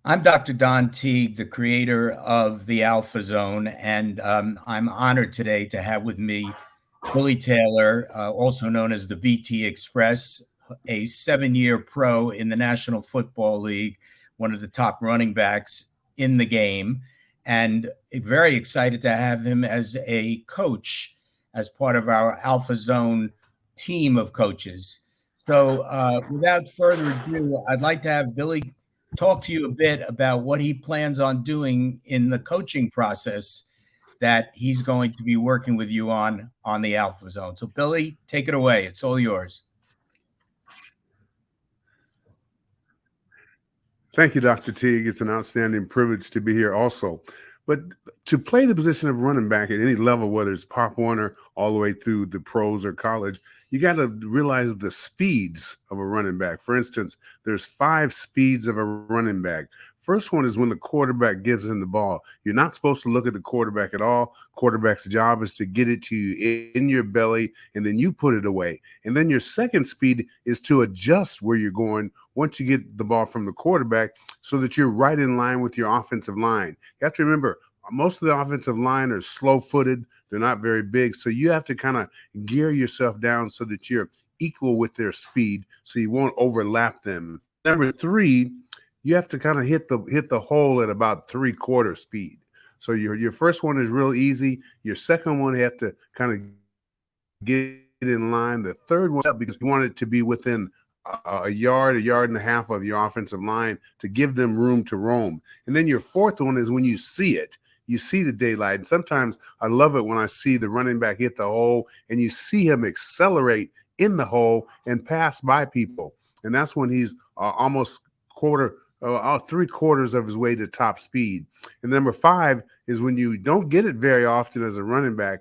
I'm Dr. Don Teague, the creator of the Alpha Zone, and I'm honored today to have with me Billy Taylor, also known as the BT Express, a 7-year pro in the National Football League, one of the top running backs in the game, and very excited to have him as a coach, as part of our Alpha Zone team of coaches. So, without further ado, I'd like to have Billy talk to you a bit about what he plans on doing in the coaching process that he's going to be working with you on the Alpha Zone. So, Billy, take it away. It's all yours. Thank you, Dr. Teague. It's an outstanding privilege to be here also. But to play the position of running back at any level, whether it's Pop Warner all the way through the pros or college, you got to realize the speeds of a running back. For instance, there's 5 speeds of a running back. First one is when the quarterback gives him the ball. You're not supposed to look at the quarterback at all. Quarterback's job is to get it to you in your belly, and then you put it away. And then your second speed is to adjust where you're going once you get the ball from the quarterback so that you're right in line with your offensive line. You have to remember, most of the offensive line are slow-footed. They're not very big. So you have to kind of gear yourself down so that you're equal with their speed so you won't overlap them. Number 3, you have to kind of hit the hole at about 3/4 speed. So your first one is real easy. Your second one, you have to kind of get in line. The third one, because you want it to be within a yard and a half of your offensive line to give them room to roam. And then your fourth one is when you see it. You see the daylight. And sometimes I love it when I see the running back hit the hole and you see him accelerate in the hole and pass by people. And that's when he's almost 3/4 of his way to top speed. And number 5 is when you don't get it very often as a running back.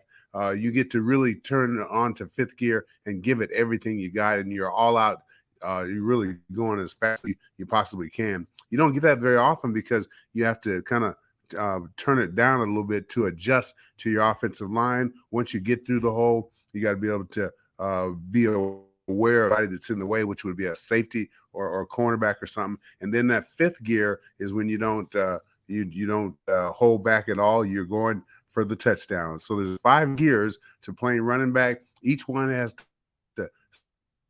You get to really turn on to 5th gear and give it everything you got, and you're all out. You're really going as fast as you possibly can. You don't get that very often because you have to kind of turn it down a little bit to adjust to your offensive line. Once you get through the hole, you got to be able to be aware of anybody that's in the way, which would be a safety or a cornerback or something. And then that 5th gear is when you don't hold back at all. You're going for the touchdown. So there's 5 gears to playing running back. Each one has to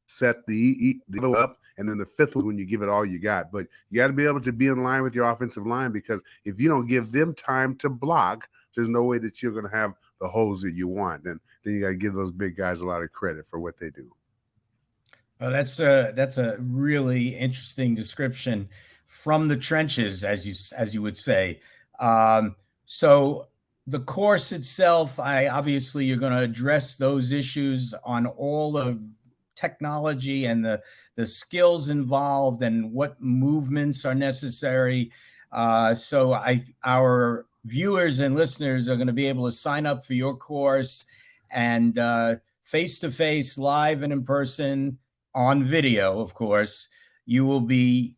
set the up, and then the 5th one when you give it all you got. But you got to be able to be in line with your offensive line, because if you don't give them time to block, there's no way that you're going to have the holes that you want. And then you got to give those big guys a lot of credit for what they do. Well, that's a really interesting description from the trenches, as you would say. So the course itself, obviously you're going to address those issues on all the technology and the skills involved and what movements are necessary. So our viewers and listeners are going to be able to sign up for your course, and face-to-face, live and in person, on video, of course, you will be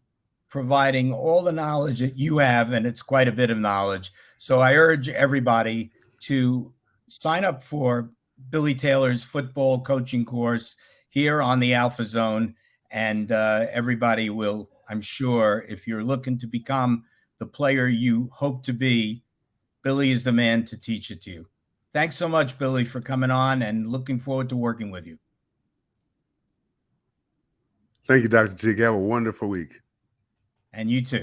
providing all the knowledge that you have, and it's quite a bit of knowledge. So I urge everybody to sign up for Billy Taylor's football coaching course here on the Alpha Zone, and everybody will, I'm sure, if you're looking to become the player you hope to be, Billy is the man to teach it to you. Thanks so much, Billy, for coming on, and looking forward to working with you. Thank you, Dr. Teague. Have a wonderful week. And you too.